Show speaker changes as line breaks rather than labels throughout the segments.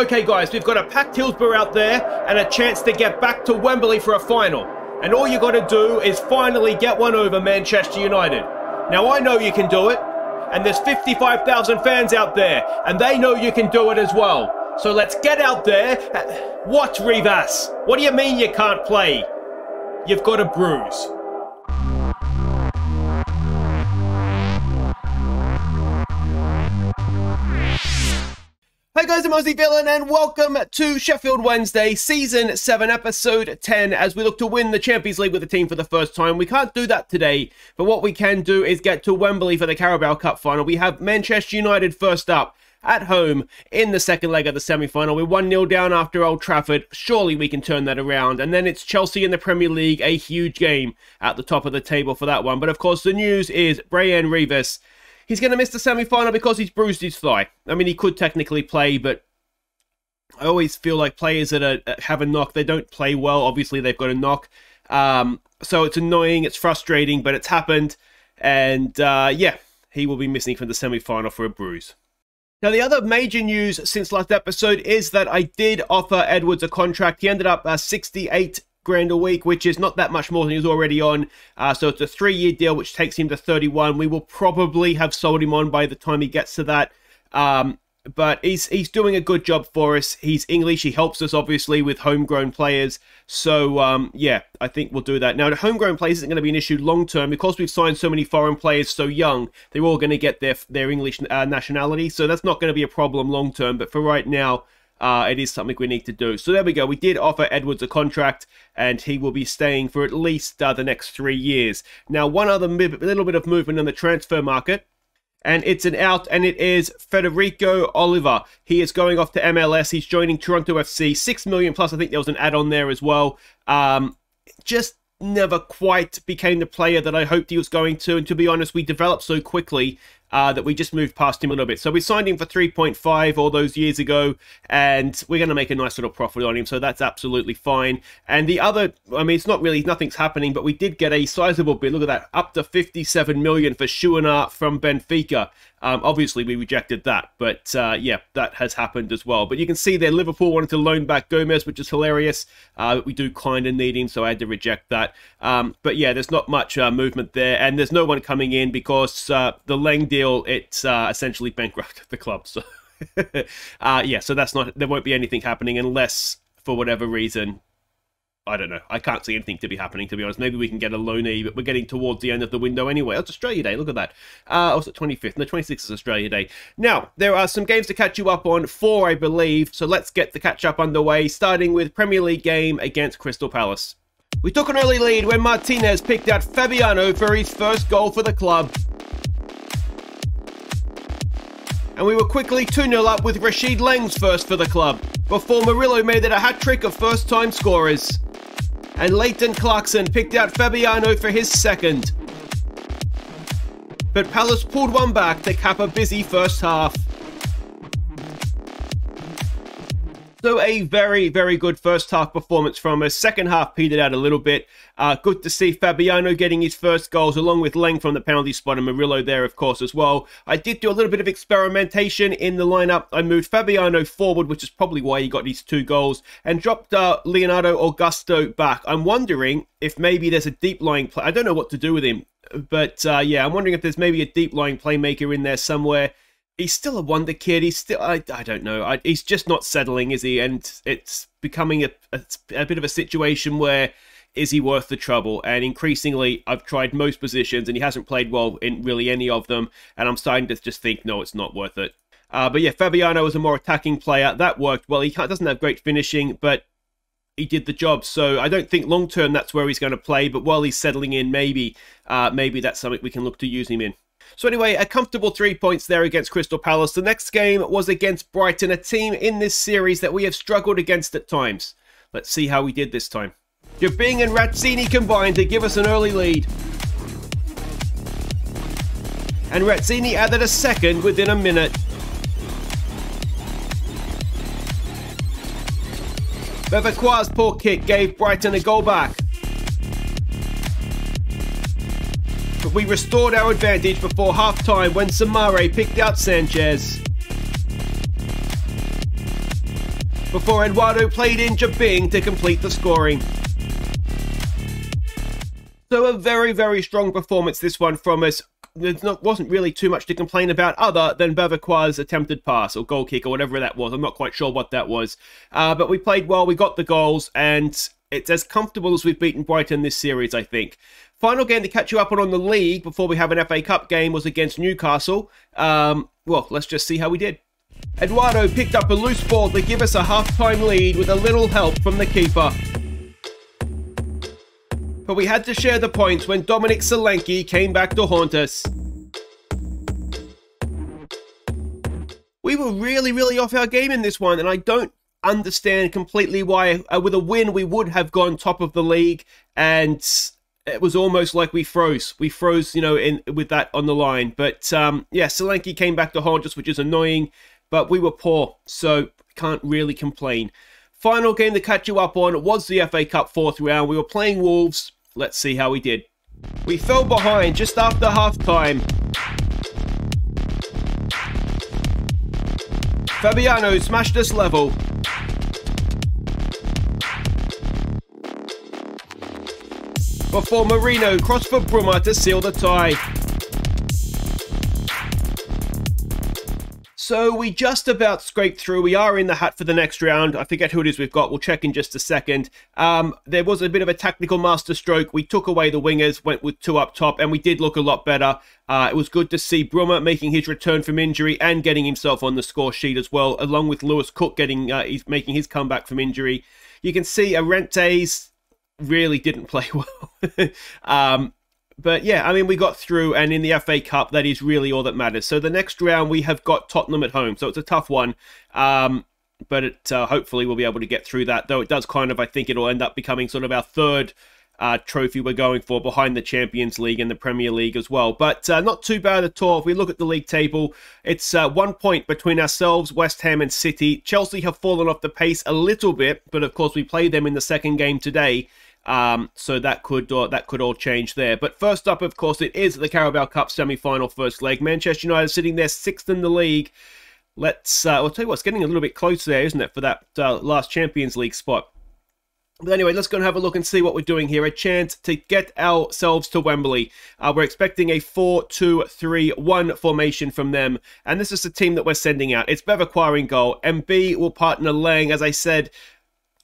Okay guys, we've got a packed Hillsborough out there and a chance to get back to Wembley for a final. And all you got to do is finally get one over Manchester United. Now I know you can do it, and there's 55,000 fans out there, and they know you can do it as well. So let's get out there. What, Rivas? What do you mean you can't play? You've got a bruise. Hey guys, I'm Aussie Villain and welcome to Sheffield Wednesday, Season 7, Episode 10, as we look to win the Champions League with the team for the first time. We can't do that today, but what we can do is get to Wembley for the Carabao Cup final. We have Manchester United first up at home in the second leg of the semi-final. We're 1-0 down after Old Trafford. Surely we can turn that around. And then it's Chelsea in the Premier League, a huge game at the top of the table for that one. But of course, the news is Bryan Rivas. He's going to miss the semi-final because he's bruised his thigh. I mean, he could technically play, but I always feel like players that have a knock, they don't play well. Obviously, they've got a knock. So it's annoying, it's frustrating, but it's happened. And yeah, he will be missing from the semi-final for a bruise. Now, the other major news since last episode is that I did offer Edwards a contract. He ended up 68 grand a week, which is not that much more than he was already on. So it's a 3-year deal, which takes him to 31. We will probably have sold him on by the time he gets to that. But he's doing a good job for us. He's English. He helps us, obviously, with homegrown players. So, yeah, I think we'll do that. Now, the homegrown players isn't going to be an issue long-term. Because we've signed so many foreign players so young, they're all going to get their English nationality. So that's not going to be a problem long-term. But for right now, it is something we need to do. So there we go. We did offer Edwards a contract, and he will be staying for at least the next 3 years. Now, one other little bit of movement in the transfer market, and it's an out, and it is Federico Oliver. He is going off to MLS. He's joining Toronto FC. 6 million plus. I think there was an add-on there as well. Just never quite became the player that I hoped he was going to. And to be honest, we developed so quickly that we just moved past him a little bit. So we signed him for 3.5 all those years ago, and we're going to make a nice little profit on him, so that's absolutely fine. And the other, I mean, it's not really, nothing's happening, but we did get a sizable bid. Look at that, up to 57 million for Schuener from Benfica. Obviously, we rejected that, but yeah, that has happened as well. But you can see there, Liverpool wanted to loan back Gomez, which is hilarious. We do kind of need him, so I had to reject that. But yeah, there's not much movement there, and there's no one coming in because the Leng deal, it's essentially bankrupted the club. So yeah, so that's not, there won't be anything happening unless, for whatever reason, I don't know. I can't see anything to be happening, to be honest. Maybe we can get a loanee, but we're getting towards the end of the window anyway. Oh, it's Australia Day. Look at that. Oh, it's the 25th. No, 26th is Australia Day. Now, there are some games to catch you up on, 4, I believe. So let's get the catch-up underway, starting with Premier League game against Crystal Palace. We took an early lead when Martinez picked out Fabiano for his first goal for the club. And we were quickly 2-0 up with Rashid Leng's first for the club, before Murillo made it a hat-trick of first-time scorers. And Leighton Clarkson picked out Fabiano for his second. But Palace pulled one back to cap a busy first half. So a very, very good first half performance from us. Second half petered out a little bit. Good to see Fabiano getting his first goals, along with Leng from the penalty spot and Murillo there, of course, as well. I did do a little bit of experimentation in the lineup. I moved Fabiano forward, which is probably why he got these 2 goals, and dropped Leonardo Augusto back. I'm wondering if maybe there's a deep-lying play. I don't know what to do with him, but yeah, I'm wondering if there's maybe a deep-lying playmaker in there somewhere. He's still a wonder kid. He's still, I don't know. He's just not settling, is he? And it's becoming a bit of a situation where, is he worth the trouble? And increasingly, I've tried most positions, and he hasn't played well in really any of them. And I'm starting to just think, no, it's not worth it. But yeah, Fabiano was a more attacking player. That worked well. He doesn't have great finishing, but he did the job. So I don't think long-term that's where he's going to play. But while he's settling in, maybe that's something we can look to use him in. So anyway, a comfortable 3 points there against Crystal Palace. The next game was against Brighton, a team in this series that we have struggled against at times. Let's see how we did this time. Jabing and Razzini combined to give us an early lead. And Razzini added a second within a minute. Bevacqua's poor kick gave Brighton a goal back. But we restored our advantage before half-time when Samare picked out Sanchez. before Eduardo played in Jabing to complete the scoring. So a very, very strong performance, this one from us. There wasn't really too much to complain about other than Bevacqua's attempted pass or goal kick or whatever that was. I'm not quite sure what that was. But we played well, we got the goals, and it's as comfortable as we've beaten Brighton this series, I think. Final game to catch you up on the league before we have an FA Cup game was against Newcastle. Well, let's just see how we did. Eduardo picked up a loose ball to give us a half-time lead with a little help from the keeper. But we had to share the points when Dominic Solanke came back to haunt us. We were really, really off our game in this one, and I don't understand completely why. With a win, we would have gone top of the league, and it was almost like we froze. We froze, you know, with that on the line. But yeah, Solanke came back to haunt us, which is annoying, but we were poor, so can't really complain. Final game to catch you up on was the FA Cup 4th round. We were playing Wolves. Let's see how we did. We fell behind just after half-time. Fabiano smashed us level. Before Marino crossed for Bruma to seal the tie. So we just about scraped through. We are in the hat for the next round. I forget who it is we've got. We'll check in just a second. There was a bit of a tactical masterstroke. We took away the wingers, went with 2 up top, and we did look a lot better. It was good to see Bruma making his return from injury and getting himself on the score sheet as well, along with Lewis Cook he's making his comeback from injury. You can see Arente's really didn't play well. But yeah, I mean, we got through, and in the FA Cup, that is really all that matters. So the next round, we have got Tottenham at home, so it's a tough one. But hopefully we'll be able to get through that, though it does kind of, I think it'll end up becoming sort of our third trophy we're going for, behind the Champions League and the Premier League as well. But not too bad at all. If we look at the league table, it's 1 point between ourselves, West Ham and City. Chelsea have fallen off the pace a little bit, but of course we play them in the second game today. So that could all change there. But first up, of course, it is the Carabao Cup semi-final first leg. Manchester United sitting there 6th in the league. Let's, I'll tell you what, it's getting a little bit close there, isn't it, for that last Champions League spot. But anyway, let's go and have a look and see what we're doing here. A chance to get ourselves to Wembley. We're expecting a 4-2-3-1 formation from them. And this is the team that we're sending out. It's Bevacqua in goal. MB will partner Lang. As I said,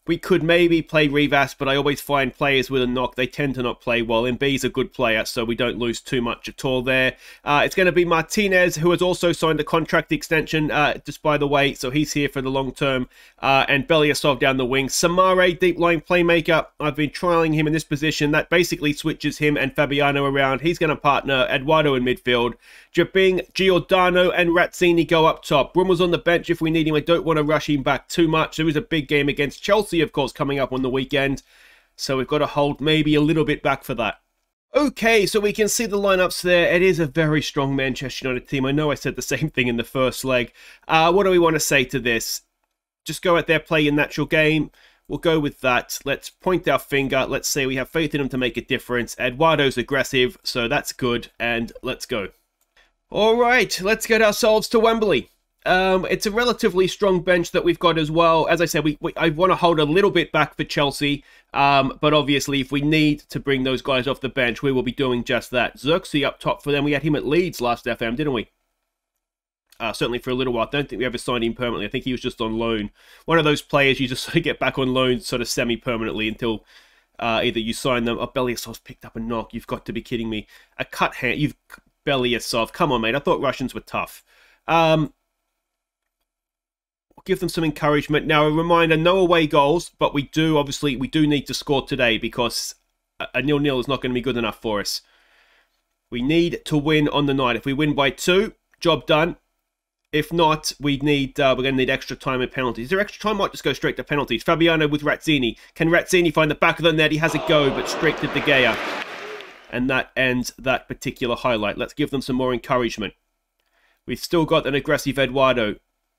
we could maybe play Rivas, but I always find players with a knock, they tend to not play well. Mb's a good player, so we don't lose too much at all there. It's going to be Martinez, who has also signed a contract extension, just by the way, so he's here for the long term. And Belyasov down the wing. Samare, deep line playmaker. I've been trialling him in this position. That basically switches him and Fabiano around. He's going to partner Eduardo in midfield. Jabing, Giordano, and Razzini go up top. Bruma's on the bench if we need him. I don't want to rush him back too much. There is a big game against Chelsea, of course, coming up on the weekend. So we've got to hold maybe a little bit back for that. Okay, so we can see the lineups there. It is a very strong Manchester United team. I know I said the same thing in the first leg. What do we want to say to this? Just go out there, play your natural game. We'll go with that. Let's point our finger. Let's say we have faith in him to make a difference. Eduardo's aggressive, so that's good. And let's go. All right, let's get ourselves to Wembley. It's a relatively strong bench that we've got as well. As I said, I want to hold a little bit back for Chelsea. But obviously, if we need to bring those guys off the bench, we will be doing just that. Xerxes up top for them. We had him at Leeds last FM, didn't we? Certainly for a little while. I don't think we ever signed him permanently. I think he was just on loan. One of those players you just sort of get back on loan sort of semi-permanently until either you sign them. Oh, Belyasov's picked up a knock. You've got to be kidding me. A cut hand. Belyasov. Come on, mate. I thought Russians were tough. Give them some encouragement. Now, a reminder, no away goals, but we do need to score today because a 0-0 is not going to be good enough for us. We need to win on the night. If we win by 2, job done. If not, we're going to need extra time and penalties. Is there extra time? Might just go straight to penalties. Fabiano with Razzini. Can Razzini find the back of the net? He has a go, but straight to De Gea. And that ends that particular highlight. Let's give them some more encouragement. We've still got an aggressive Eduardo.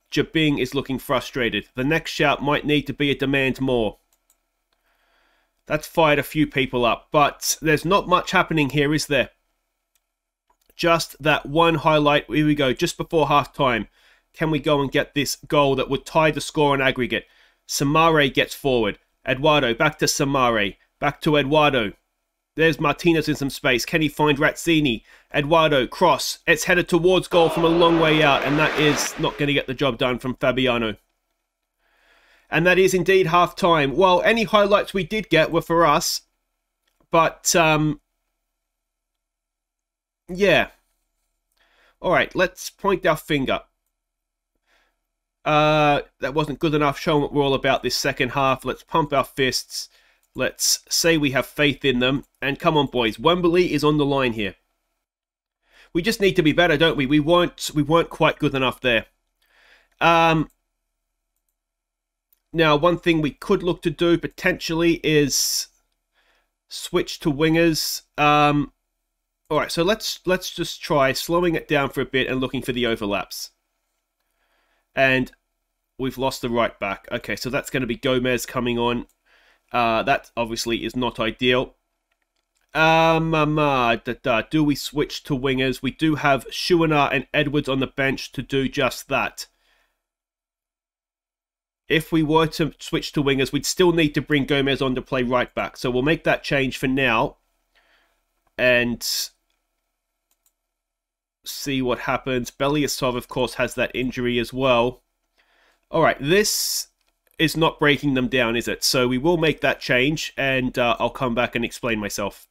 Jabing is looking frustrated. The next shout might need to be a demand more. That's fired a few people up, but there's not much happening here, is there? Just that one highlight. Here we go, just before half-time. Can we go and get this goal that would tie the score on aggregate? Samare gets forward. Eduardo, back to Samare. Back to Eduardo. There's Martinez in some space. Can he find Razzini? Eduardo, cross. It's headed towards goal from a long way out, and that is not going to get the job done from Fabiano. And that is indeed half-time. Well, any highlights we did get were for us. But, yeah. Alright, let's point our finger. That wasn't good enough showing what we're all about this second half. Let's pump our fists. Let's say we have faith in them. And come on, boys. Wembley is on the line here. We just need to be better, don't we? We weren't quite good enough there. Now, one thing we could look to do potentially is switch to wingers. Alright, so let's just try slowing it down for a bit and looking for the overlaps. And we've lost the right back. Okay, so that's going to be Gomez coming on. That obviously is not ideal. Do we switch to wingers? We do have Schuener and Edwards on the bench to do just that. If we were to switch to wingers, we'd still need to bring Gomez on to play right back. So we'll make that change for now. And see what happens. Belyasov, of course, has that injury as well. Alright, this is not breaking them down, is it? So we will make that change, and I'll come back and explain myself.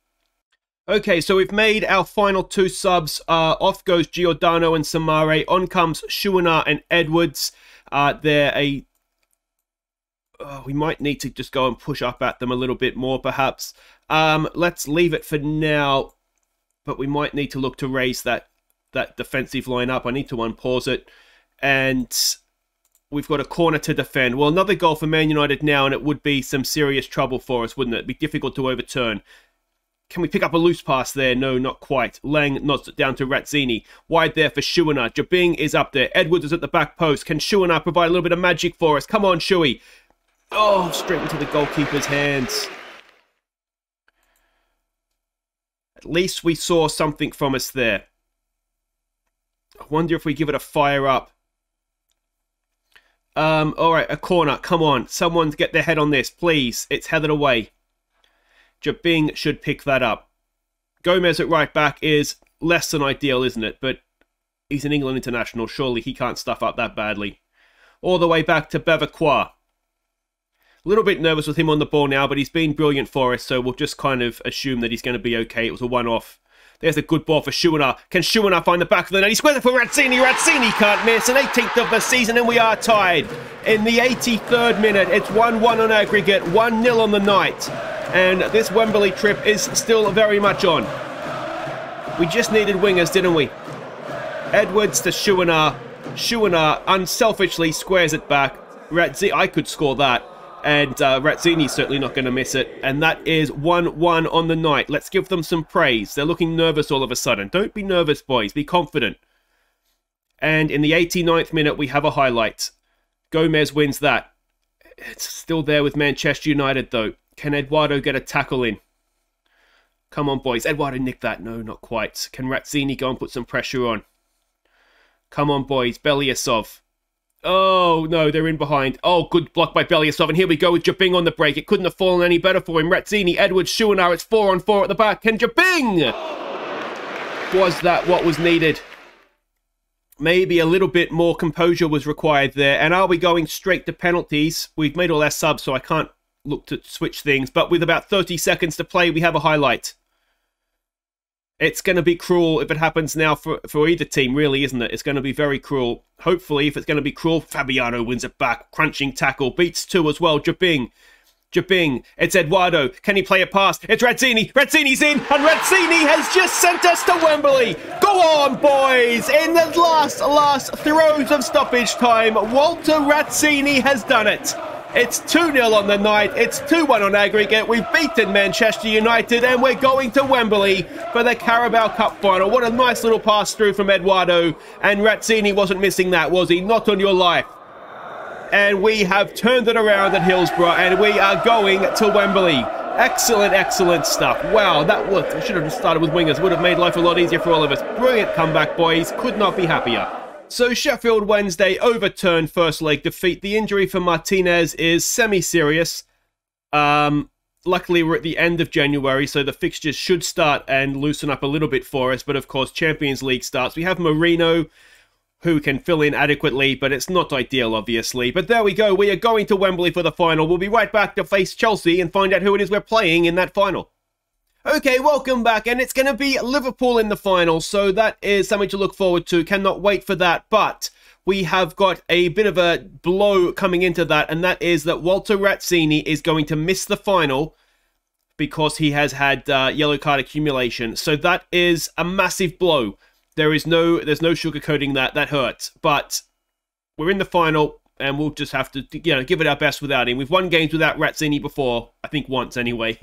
Okay, so we've made our final two subs. Off goes Giordano and Samare. On comes Schuener and Edwards. We might need to just go and push up at them a little bit more, perhaps. Let's leave it for now, but we might need to look to raise that defensive line up. I need to unpause it, and we've got a corner to defend. Well, another goal for Man United now, and it would be some serious trouble for us, wouldn't it? It'd be difficult to overturn. Can we pick up a loose pass there? No, not quite. Lang nods it down to Razzini. Wide there for Schuener. Jabing is up there. Edwards is at the back post. Can Schuener provide a little bit of magic for us? Come on, Shuey. Oh, straight into the goalkeeper's hands. At least we saw something from us there. I wonder if we give it a fire up. Alright, a corner. Come on. Someone get their head on this, please. It's headed away. Jabing should pick that up. Gomez at right back is less than ideal, isn't it? But he's an England international. Surely he can't stuff up that badly. All the way back to Bevercois. A little bit nervous with him on the ball now, but he's been brilliant for us, so we'll just kind of assume that he's going to be okay. It was a one-off. There's a good ball for Schuener. Can Schuener find the back of the net? He squares it for Razzini. Razzini can't miss. An 18th of the season, and we are tied. In the 83rd minute, it's 1-1 on aggregate, 1-0 on the night. And this Wembley trip is still very much on. We just needed wingers, didn't we? Edwards to Schuener. Schuener unselfishly squares it back. I could score that. And Razzini's certainly not going to miss it. And that is 1-1 on the night. Let's give them some praise. They're looking nervous all of a sudden. Don't be nervous, boys. Be confident. And in the 89th minute, we have a highlight. Gomez wins that. It's still there with Manchester United, though. Can Eduardo get a tackle in? Come on, boys. Eduardo nicked that. No, not quite. Can Razzini go and put some pressure on? Come on, boys. Belyasov. Oh, no, they're in behind. Oh, good block by Belyasov. And here we go with Jabing on the break. It couldn't have fallen any better for him. Razzini, Edwards, Schuener. It's 4-on-4 at the back. Can Jabing? Was that what was needed? Maybe a little bit more composure was required there. And are we going straight to penalties? We've made all our subs, so I can't look to switch things. But with about 30 seconds to play, we have a highlight. It's going to be cruel if it happens now for either team, really, isn't it? It's going to be very cruel. Hopefully, if it's going to be cruel, Fabiano wins it back. Crunching tackle. Beats two as well. Jabing. It's Eduardo. Can he play a pass? It's Razzini. Razzini's in. And Razzini has just sent us to Wembley. Go on, boys. In the last throes of stoppage time, Walter Razzini has done it. It's 2-0 on the night. It's 2-1 on aggregate. We've beaten Manchester United and we're going to Wembley for the Carabao Cup final. What a nice little pass through from Eduardo. And Razzini wasn't missing that, was he? Not on your life. And we have turned it around at Hillsborough and we are going to Wembley. Excellent, excellent stuff. Wow, that was... I should have just started with wingers. Would have made life a lot easier for all of us. Brilliant comeback, boys. Could not be happier. So Sheffield Wednesday overturned first leg defeat. The injury for Martinez is semi-serious. Luckily, we're at the end of January, so the fixtures should start and loosen up a little bit for us. But of course, Champions League starts. We have Marino, who can fill in adequately, but it's not ideal, obviously. But there we go. We are going to Wembley for the final. We'll be right back to face Chelsea and find out who it is we're playing in that final. Okay, welcome back, and it's going to be Liverpool in the final, so that is something to look forward to. Cannot wait for that, but we have got a bit of a blow coming into that, and that is that Walter Razzini is going to miss the final because he has had yellow card accumulation. So that is a massive blow. There's no sugarcoating that. That hurts, but we're in the final, and we'll just have to, give it our best without him. We've won games without Razzini before, I think once anyway.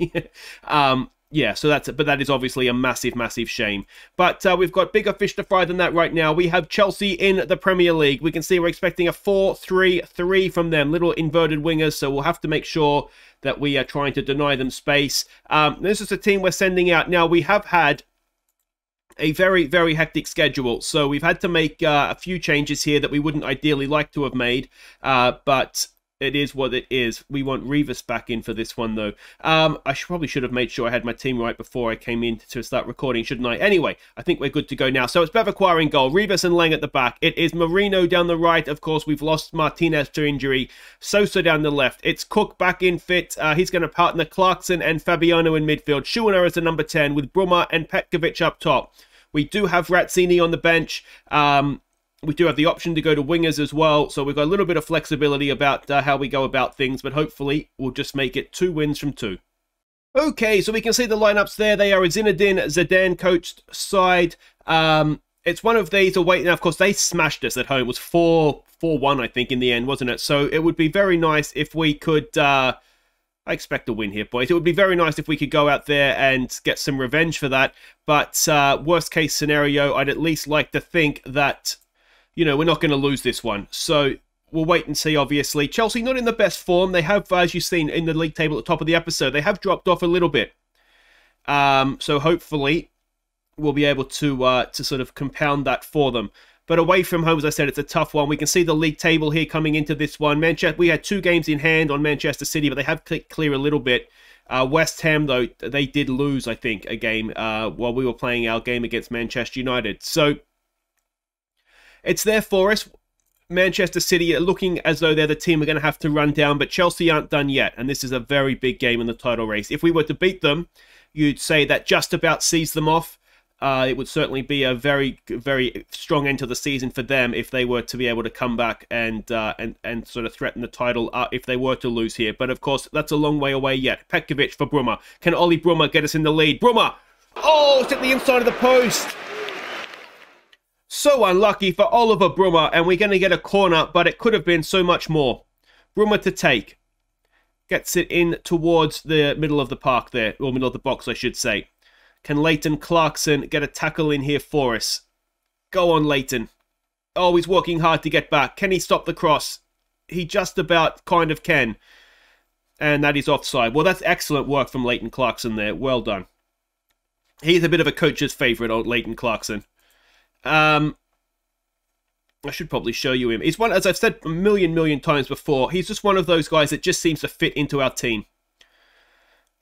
Yeah, so that's it. But that is obviously a massive, massive shame. But we've got bigger fish to fry than that right now. We have Chelsea in the Premier League. We can see we're expecting a 4-3-3 from them. Little inverted wingers, so we'll have to make sure that we are trying to deny them space. This is a team we're sending out. Now, we have had a very, very hectic schedule, so we've had to make a few changes here that we wouldn't ideally like to have made, but it is what it is. We want Rivas back in for this one, though. I probably should have made sure I had my team right before I came in to start recording, shouldn't I? Anyway, I think we're good to go now. So it's Bevaquar in goal, Rivas and Lang at the back. It is Marino down the right. Of course, we've lost Martinez to injury. Sosa down the left. It's Cook back in fit. He's going to partner Clarkson and Fabiano in midfield. Schuener as the number 10 with Brummer and Petkovic up top. We do have Razzini on the bench. We do have the option to go to wingers as well, so we've got a little bit of flexibility about how we go about things, but hopefully we'll just make it 2 wins from 2. Okay, so we can see the lineups there. They are a Zinedine Zidane coached side. It's one of these away. Now, of course, they smashed us at home. It was 4-1, I think, in the end, wasn't it? So it would be very nice if we could... I expect a win here, boys. It would be very nice if we could go out there and get some revenge for that. But worst case scenario, I'd at least like to think that... we're not going to lose this one. So we'll wait and see, obviously. Chelsea not in the best form. They have, as you've seen in the league table at the top of the episode, they have dropped off a little bit. So hopefully we'll be able to sort of compound that for them. But away from home, as I said, it's a tough one. We can see the league table here coming into this one. We had 2 games in hand on Manchester City, but they have clicked clear a little bit. West Ham, though, they did lose, I think, a game while we were playing our game against Manchester United. So... it's there for us. Manchester City are looking as though they're the team we're going to have to run down, but Chelsea aren't done yet, and this is a very big game in the title race. If we were to beat them, you'd say that just about sees them off. It would certainly be a very, very strong end to the season for them if they were to be able to come back and sort of threaten the title if they were to lose here. But of course, that's a long way away yet. Petkovic for Brummer. Can Ollie Brummer get us in the lead? Brummer! Oh, it's at the inside of the post! So unlucky for Oliver Brummer, and we're going to get a corner, but it could have been so much more. Brummer to take. Gets it in towards the middle of the park there, or middle of the box, I should say. Can Leighton Clarkson get a tackle in here for us? Go on, Leighton. Oh, he's working hard to get back. Can he stop the cross? He just about kind of can. And that is offside. Well, that's excellent work from Leighton Clarkson there. Well done. He's a bit of a coach's favourite, old Leighton Clarkson. I should probably show you him. He's one, as I've said a million times before, he's just one of those guys that just seems to fit into our team.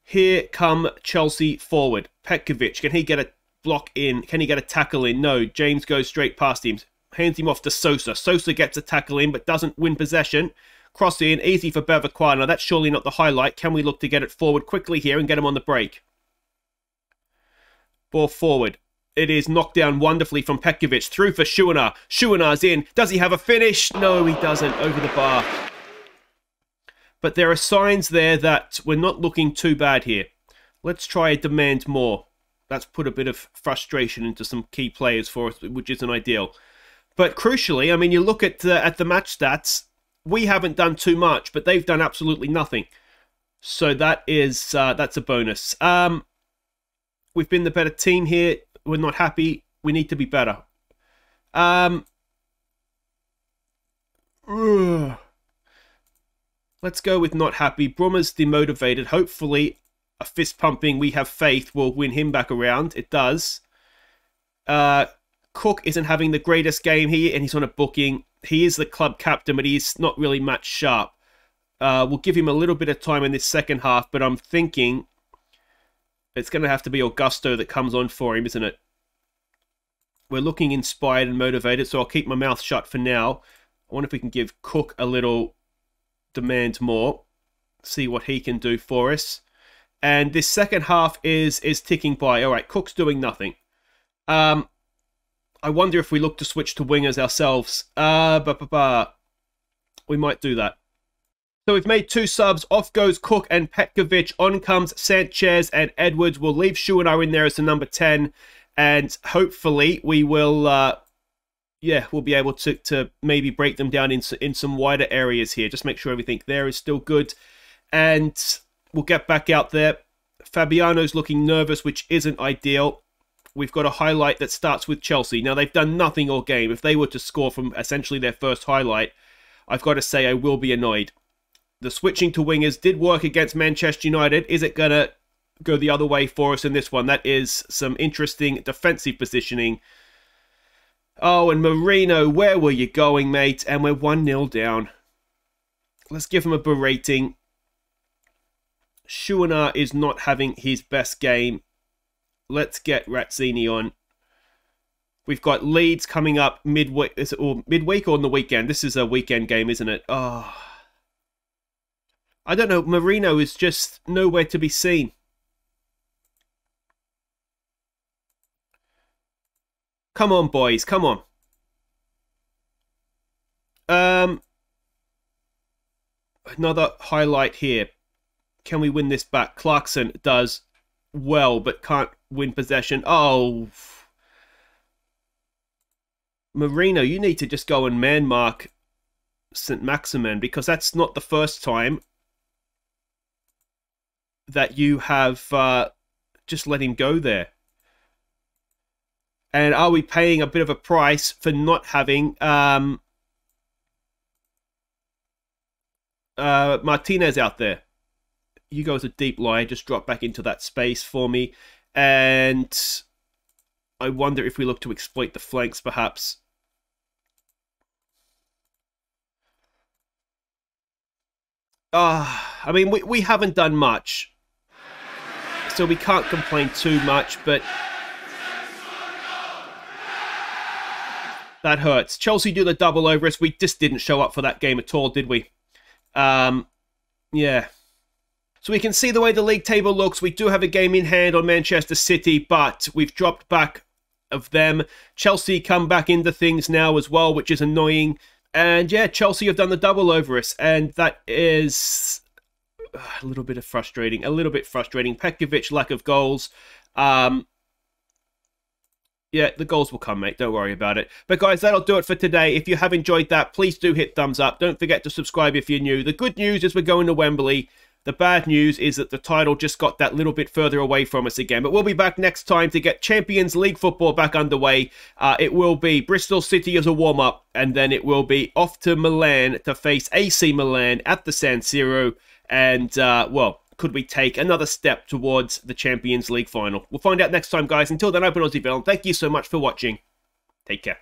Here come Chelsea forward. Petkovic, can he get a block in? Can he get a tackle in? No, James goes straight past him. Hands him off to Sosa. Sosa gets a tackle in, but doesn't win possession. Cross in, easy for Bevaquar. Now, that's surely not the highlight. Can we look to get it forward quickly here and get him on the break? Ball forward. It is knocked down wonderfully from Petkovic. Through for Schuener. Schuener's in. Does he have a finish? No, he doesn't. Over the bar. But there are signs there that we're not looking too bad here. Let's try and demand more. That's put a bit of frustration into some key players for us, which isn't ideal. But crucially, I mean, you look at the match stats, we haven't done too much, but they've done absolutely nothing. So that's a bonus. We've been the better team here. We're not happy. We need to be better. Let's go with not happy. Brummer's demotivated. Hopefully, a fist pumping, we have faith, will win him back around. It does. Cook isn't having the greatest game here, and he's on a booking. He is the club captain, but he's not really match sharp. We'll give him a little bit of time in this second half, but I'm thinking it's going to have to be Augusto that comes on for him, isn't it? We're looking inspired and motivated, so I'll keep my mouth shut for now. I wonder if we can give Cook a little demand more. See what he can do for us. And this second half is ticking by. All right, Cook's doing nothing. I wonder if we look to switch to wingers ourselves. We might do that. So we've made 2 subs. Off goes Cook and Petkovic. On comes Sanchez and Edwards. We'll leave Schuener in there as the number 10. And hopefully we will, we'll be able to maybe break them down in some wider areas here. Just make sure everything there is still good. And we'll get back out there. Fabiano's looking nervous, which isn't ideal. We've got a highlight that starts with Chelsea. Now, they've done nothing all game. If they were to score from essentially their first highlight, I've got to say I will be annoyed. The switching to wingers did work against Manchester United. Is it going to go the other way for us in this one? That is some interesting defensive positioning. Oh, and Marino, where were you going, mate? And we're 1-0 down. Let's give him a berating. Schuener is not having his best game. Let's get Razzini on. We've got Leeds coming up midweek. Is it or midweek or on the weekend? This is a weekend game, isn't it? Oh, I don't know. Marino is just nowhere to be seen. Come on, boys. Come on. Another highlight here. Can we win this back? Clarkson does well, but can't win possession. Oh. Marino, you need to just go and man-mark St. Maximin, because that's not the first time that you have just let him go there. And are we paying a bit of a price for not having Martinez out there? You go as a deep line, just drop back into that space for me. And I wonder if we look to exploit the flanks, perhaps. I mean, we haven't done much, so we can't complain too much, but that hurts. Chelsea do the double over us. We just didn't show up for that game at all, did we? Yeah. So we can see the way the league table looks. We do have a game in hand on Manchester City, but we've dropped back of them. Chelsea come back into things now as well, which is annoying. And yeah, Chelsea have done the double over us, and that is a little bit frustrating. Petkovic, lack of goals. Yeah, the goals will come, mate. Don't worry about it. But guys, that'll do it for today. If you have enjoyed that, please do hit thumbs up. Don't forget to subscribe if you're new. The good news is we're going to Wembley. The bad news is that the title just got that little bit further away from us again. But we'll be back next time to get Champions League football back underway. It will be Bristol City as a warm-up, and then it will be off to Milan to face AC Milan at the San Siro. And, well, could we take another step towards the Champions League final? We'll find out next time, guys. Until then, I've been Aussie Villain. Thank you so much for watching. Take care.